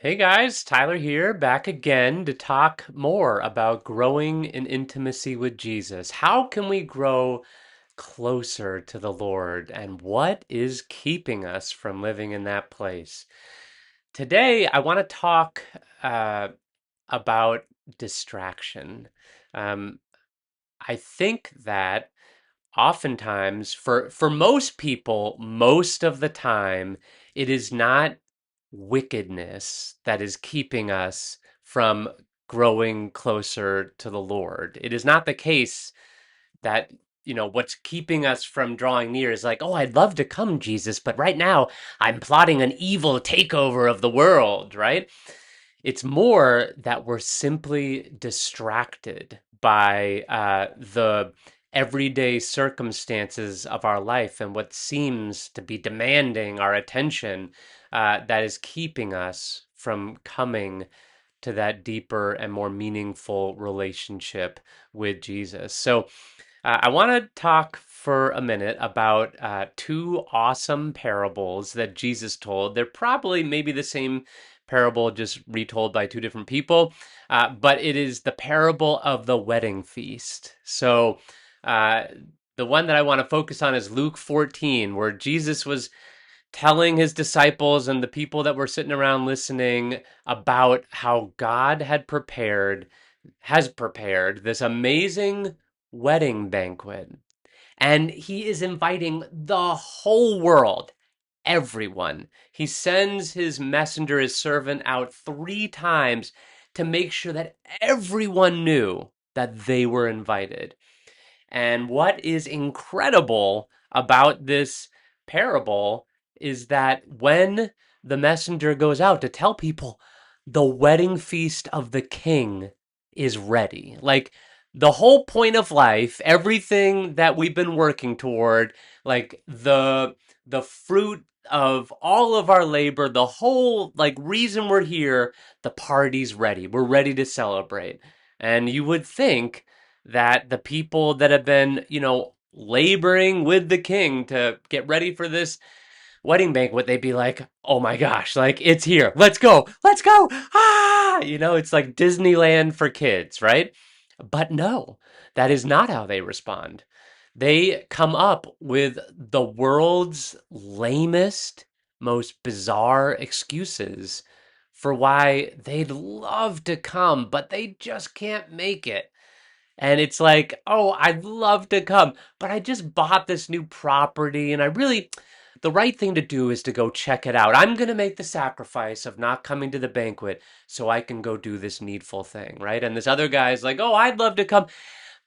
Hey guys, Tyler here, back again to talk more about growing in intimacy with Jesus. How can we grow closer to the Lord, and what is keeping us from living in that place? Today, I want to talk uh, about distraction. Um, I think that oftentimes, for most people, most of the time, it is not wickedness that is keeping us from growing closer to the Lord. It is not the case that, what's keeping us from drawing near is like, oh, I'd love to come, Jesus, but right now I'm plotting an evil takeover of the world, right? It's more that we're simply distracted by the everyday circumstances of our life and what seems to be demanding our attention that is keeping us from coming to that deeper and more meaningful relationship with Jesus. So, I want to talk for a minute about two awesome parables that Jesus told. They're probably maybe the same parable, just retold by two different people, but it is the parable of the wedding feast. So, uh, the one that I want to focus on is Luke 14, where Jesus was telling his disciples and the people that were sitting around listening about how God has prepared this amazing wedding banquet. And he is inviting the whole world, everyone. He sends his messenger, his servant, out three times to make sure that everyone knew that they were invited. And what is incredible about this parable is that when the messenger goes out to tell people the wedding feast of the king is ready, like the whole point of life, everything that we've been working toward, like the fruit of all of our labor, the whole like reason we're here, the party's ready. We're ready to celebrate. And you would think that the people that have been, laboring with the king to get ready for this wedding banquet, they'd be like, oh my gosh, like it's here. Let's go. Let's go. Ah, it's like Disneyland for kids, right? But no, that is not how they respond. They come up with the world's lamest, most bizarre excuses for why they'd love to come, but they just can't make it. And it's like, oh, I'd love to come, but I just bought this new property and the right thing to do is to go check it out. I'm going to make the sacrifice of not coming to the banquet so I can go do this needful thing, right? And this other guy's like, oh, I'd love to come,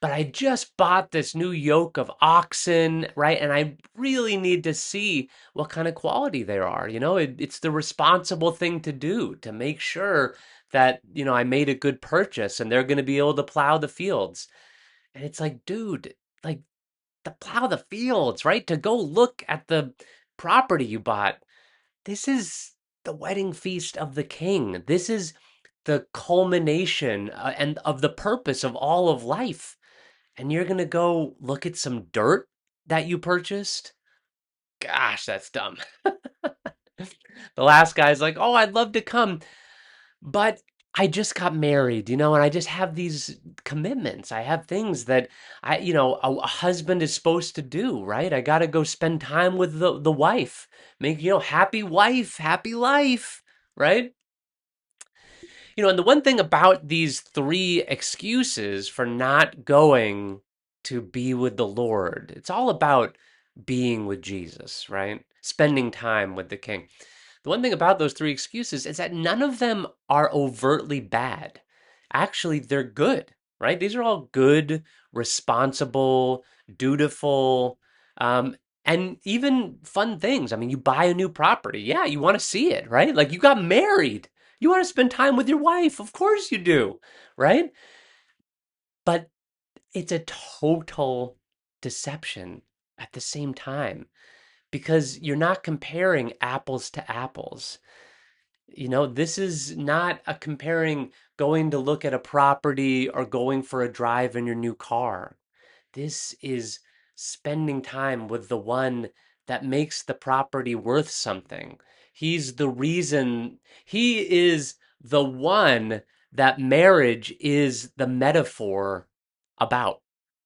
but I just bought this new yoke of oxen, right? And I really need to see what kind of quality there are. It's the responsible thing to do to make sure that, I made a good purchase and they're going to be able to plow the fields. And it's like, dude, like to plow the fields, right? To go look at the property you bought. This is the wedding feast of the king. This is the culmination and of the purpose of all of life, and you're gonna go look at some dirt that you purchased? Gosh, that's dumb. The last guy's like, oh, I'd love to come, but I just got married, and I just have these commitments. I have things that a husband is supposed to do, right? I got to go spend time with the wife, make, happy wife, happy life, right? And the one thing about these three excuses for not going to be with the Lord, it's all about being with Jesus, right? Spending time with the King. The one thing about those three excuses is that none of them are overtly bad. Actually, they're good, right? These are all good, responsible, dutiful, um, and even fun things. I mean, you buy a new property. Yeah, you want to see it, right? Like you got married. You want to spend time with your wife. Of course you do, right? But it's a total deception at the same time because you're not comparing apples to apples. This is not a comparing going to look at a property or going for a drive in your new car. This is spending time with the one that makes the property worth something. He's the reason, he is the one that marriage is the metaphor about,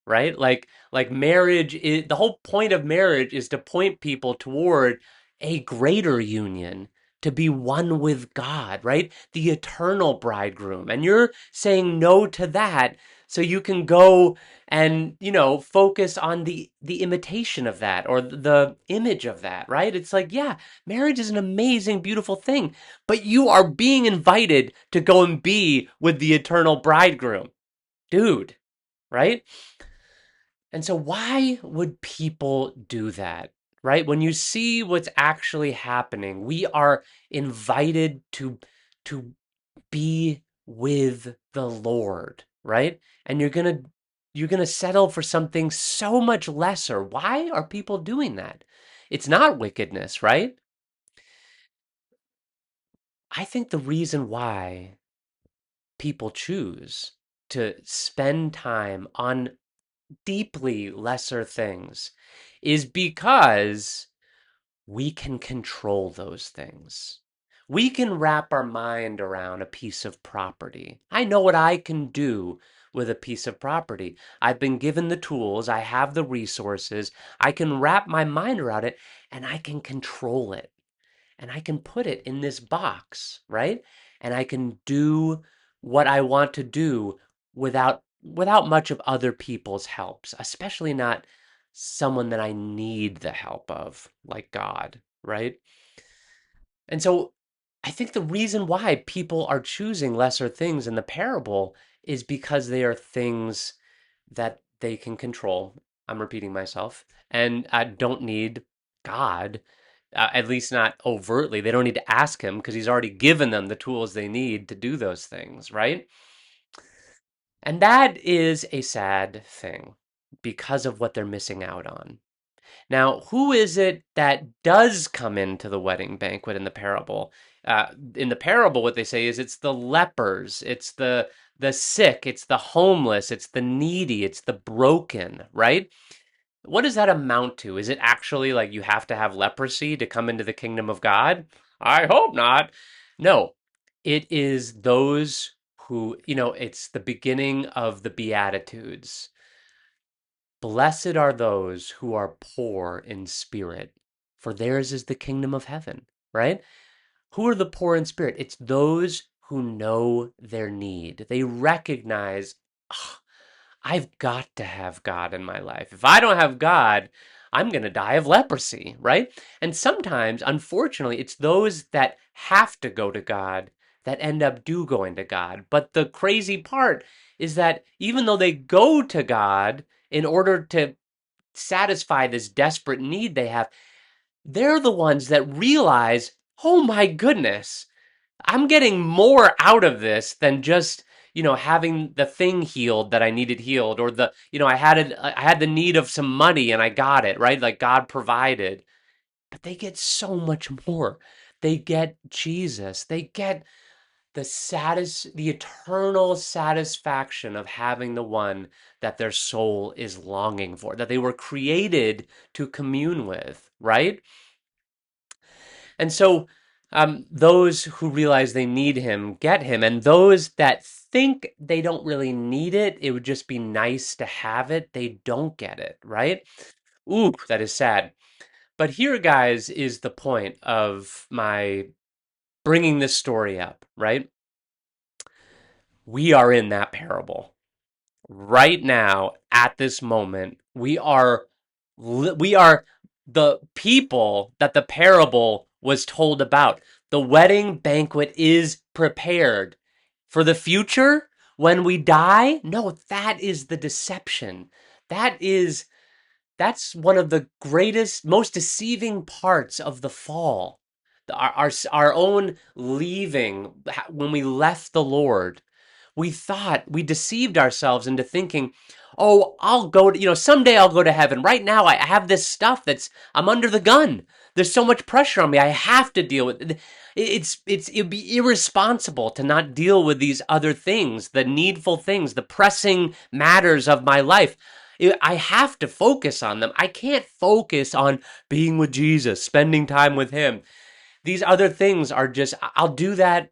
right? Like marriage is the whole point of marriage is to point people toward a greater union, to be one with God, right? The eternal bridegroom. And you're saying no to that so you can go and, focus on the imitation of that or the image of that, right? It's like, yeah, marriage is an amazing, beautiful thing, but you are being invited to go and be with the eternal bridegroom, dude, right? And so, why would people do that, right? When you see what's actually happening, we are invited to be with the Lord, right? And you're gonna settle for something so much lesser. Why are people doing that? It's not wickedness, right? I think the reason why people choose to spend time on deeply lesser things is because we can control those things. We can wrap our mind around a piece of property. I know what I can do with a piece of property. I've been given the tools, I have the resources, I can wrap my mind around it, and I can control it. And I can put it in this box, right? And I can do what I want to do without much of other people's helps, especially not someone that I need the help of, like God, right? And so I think the reason why people are choosing lesser things in the parable is because they are things that they can control. I'm repeating myself, and I don't need God, at least not overtly. They don't need to ask him because he's already given them the tools they need to do those things, right? And that is a sad thing because of what they're missing out on. Now, who is it that does come into the wedding banquet in the parable? In the parable, what they say is it's the lepers, it's the sick, it's the homeless, it's the needy, it's the broken, right? What does that amount to? Is it actually like you have to have leprosy to come into the kingdom of God? I hope not. No, it is those who, it's the beginning of the Beatitudes. Blessed are those who are poor in spirit, for theirs is the kingdom of heaven, right? Who are the poor in spirit? It's those who know their need. They recognize, "Ah, I've got to have God in my life. If I don't have God, I'm going to die of leprosy," right? And sometimes, unfortunately, it's those that have to go to God that end up going to God. But the crazy part is that even though they go to God in order to satisfy this desperate need they have, they're the ones that realize, oh my goodness, I'm getting more out of this than just, having the thing healed that I needed healed, or I had the need of some money and I got it, right? Like God provided. But they get so much more. They get Jesus. They get the eternal satisfaction of having the one that their soul is longing for, that they were created to commune with, right? And so those who realize they need him get him, and those that think they don't really need it, it would just be nice to have it, they don't get it, right? Ooh, that is sad. But here, guys, is the point of my bringing this story up, right? We are in that parable right now at this moment. We are the people that the parable was told about. The wedding banquet is prepared for the future when we die. No, that is the deception. That's one of the greatest, most deceiving parts of the fall. Our own leaving, when we left the Lord, we deceived ourselves into thinking, oh, I'll go to, someday I'll go to heaven. Right now, I have this stuff I'm under the gun. There's so much pressure on me. I have to deal with it. It'd be irresponsible to not deal with these other things, the needful things, the pressing matters of my life. I have to focus on them. I can't focus on being with Jesus, spending time with him. These other things are just, I'll do that,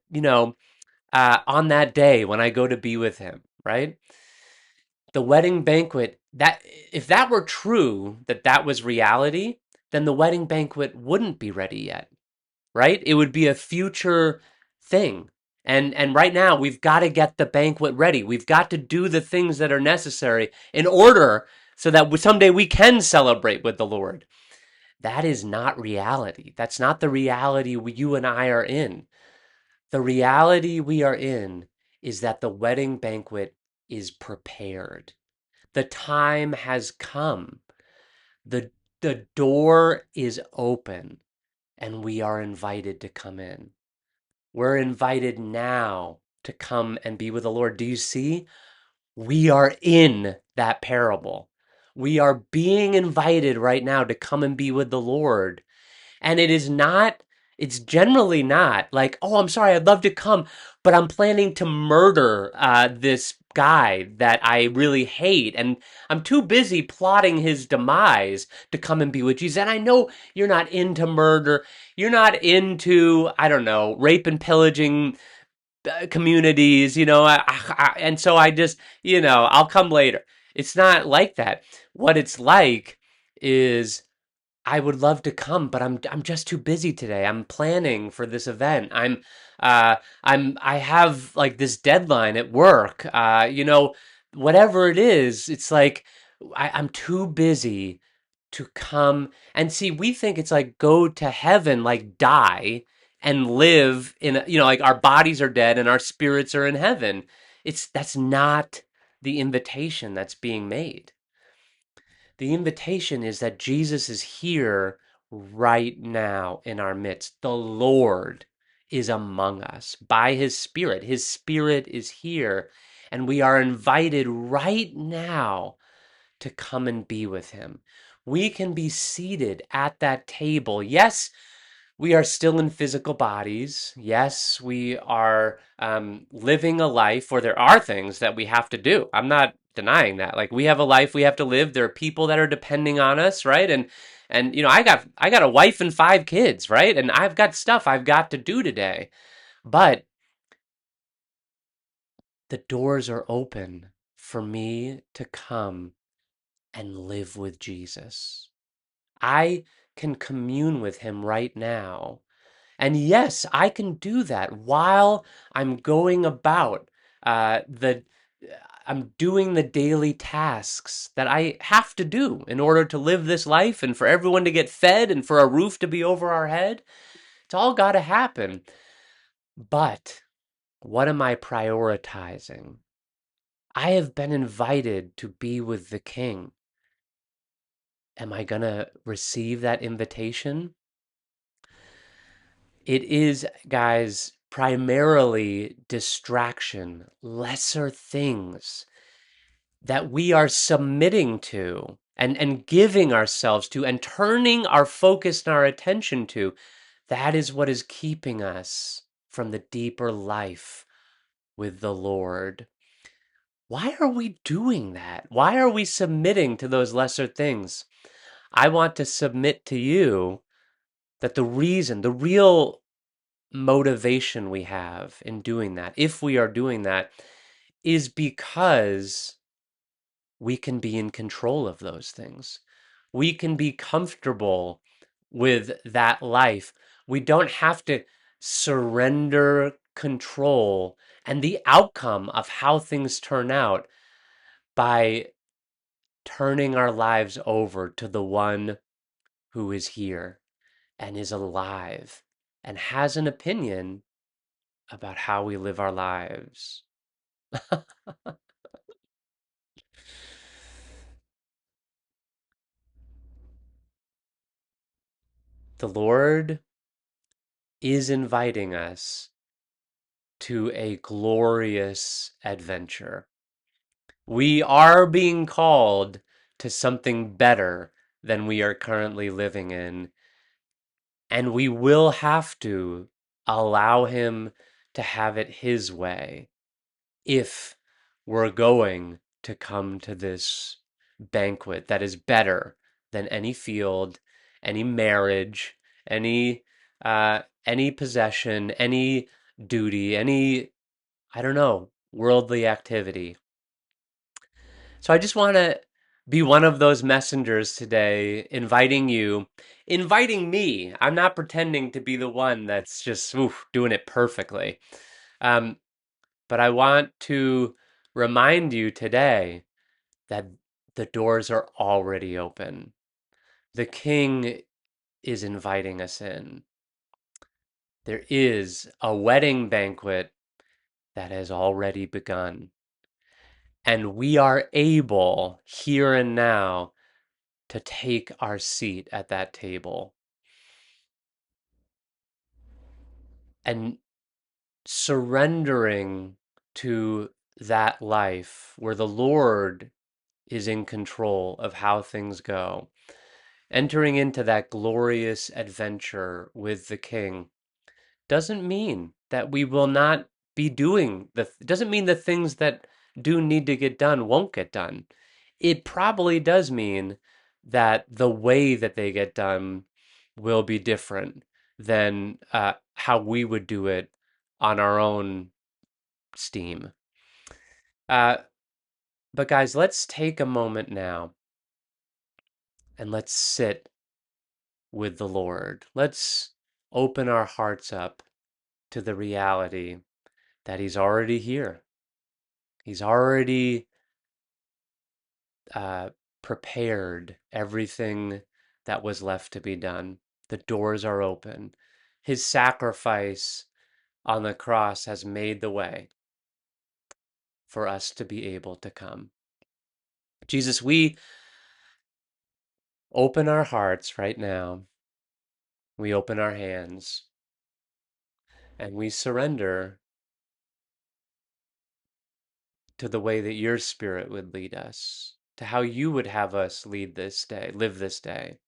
on that day when I go to be with him, right? The wedding banquet, that if that were true, that was reality, then the wedding banquet wouldn't be ready yet, right? It would be a future thing. And right now we've got to get the banquet ready. We've got to do the things that are necessary in order so that someday we can celebrate with the Lord. That is not reality. That's not the reality you and I are in. The reality we are in is that the wedding banquet is prepared. The time has come. The, the door is open, and we are invited to come in. We're invited now to come and be with the Lord. Do you see? We are in that parable. We are being invited right now to come and be with the Lord. And it is not, it's generally not like, oh, I'm sorry, I'd love to come, but I'm planning to murder this guy that I really hate. And I'm too busy plotting his demise to come and be with Jesus. And I know you're not into murder. You're not into, I don't know, rape and pillaging communities, and so I just, I'll come later. It's not like that. What it's like is I would love to come, but I'm just too busy today. I'm planning for this event. I have like this deadline at work. Whatever it is, it's like I'm too busy to come and see. We think it's like go to heaven, like die and live in like our bodies are dead and our spirits are in heaven. That's not the invitation that's being made. The invitation is that Jesus is here right now in our midst. The Lord is among us by his Spirit. His Spirit is here, and we are invited right now to come and be with him. We can be seated at that table. Yes, we are still in physical bodies. Yes, we are living a life where there are things that we have to do. I'm not denying that. Like we have a life we have to live. There are people that are depending on us, right? And I got a wife and 5 kids, right? And I've got stuff I've got to do today. But the doors are open for me to come and live with Jesus. I can commune with him right now. And yes, I can do that while I'm going about the I'm doing the daily tasks that I have to do in order to live this life and for everyone to get fed and for a roof to be over our head. It's all got to happen. But what am I prioritizing? I have been invited to be with the King. Am I going to receive that invitation? It is, guys, primarily distraction, lesser things that we are submitting to and giving ourselves to and turning our focus and our attention to. That is what is keeping us from the deeper life with the Lord. Why are we doing that? Why are we submitting to those lesser things? I want to submit to you that the real motivation we have in doing that, if we are doing that, is because we can be in control of those things. We can be comfortable with that life. We don't have to surrender control and the outcome of how things turn out by turning our lives over to the one who is here and is alive and has an opinion about how we live our lives. The Lord is inviting us to a glorious adventure. We are being called to something better than we are currently living in, and we will have to allow Him to have it His way if we're going to come to this banquet that is better than any field, any marriage, any any possession, any duty, any, I don't know, worldly activity. So I just want to be one of those messengers today, inviting me. I'm not pretending to be the one that's just doing it perfectly. Um, but I want to remind you today that the doors are already open. The King is inviting us in. There is a wedding banquet that has already begun. And we are able here and now to take our seat at that table and surrendering to that life where the Lord is in control of how things go, entering into that glorious adventure with the King doesn't mean that we will not be doing doesn't mean the things that do need to get done won't get done. It probably does mean that the way that they get done will be different than how we would do it on our own steam. Uh, but guys, let's take a moment now and let's sit with the Lord. Let's open our hearts up to the reality that He's already here. He's already uh, prepared everything that was left to be done. The doors are open. His sacrifice on the cross has made the way for us to be able to come. Jesus, we open our hearts right now. We open our hands and we surrender to the way that your spirit would lead us, to how you would have us lead this day, live this day.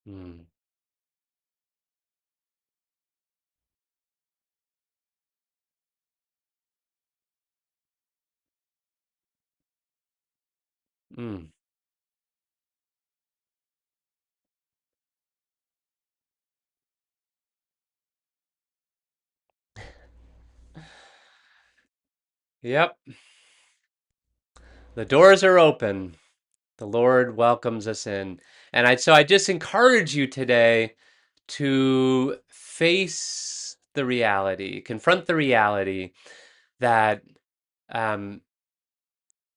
Mm, mm. Yep, the doors are open. The Lord welcomes us in. And I just encourage you today to face the reality, confront the reality that um,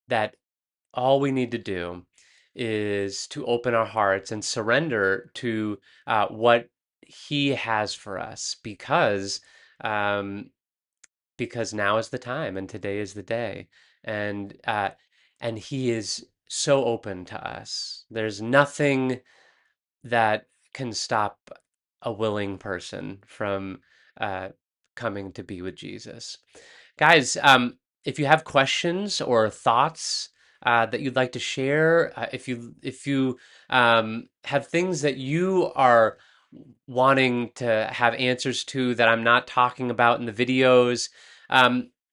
that all we need to do is to open our hearts and surrender to what He has for us, um, because now is the time and today is the day, and He is so open to us. There's nothing that can stop a willing person from uh, coming to be with Jesus. Guys, if you have questions or thoughts that you'd like to share, if you have things that you are wanting to have answers to that I'm not talking about in the videos,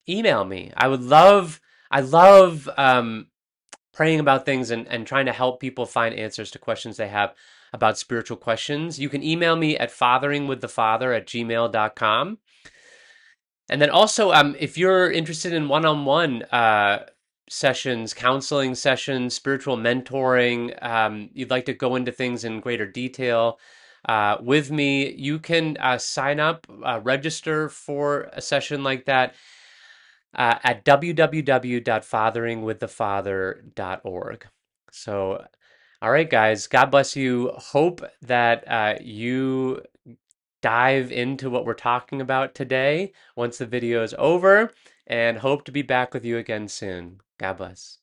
email me. I love praying about things and trying to help people find answers to questions they have about spiritual questions. You can email me at fatheringwiththefather@gmail.com. And then also, if you're interested in one-on-one sessions, counseling sessions, spiritual mentoring, you'd like to go into things in greater detail with me, you can sign up, register for a session like that at www.fatheringwiththefather.org. So, all right, guys, God bless you. Hope that you dive into what we're talking about today once the video is over, and hope to be back with you again soon. God bless.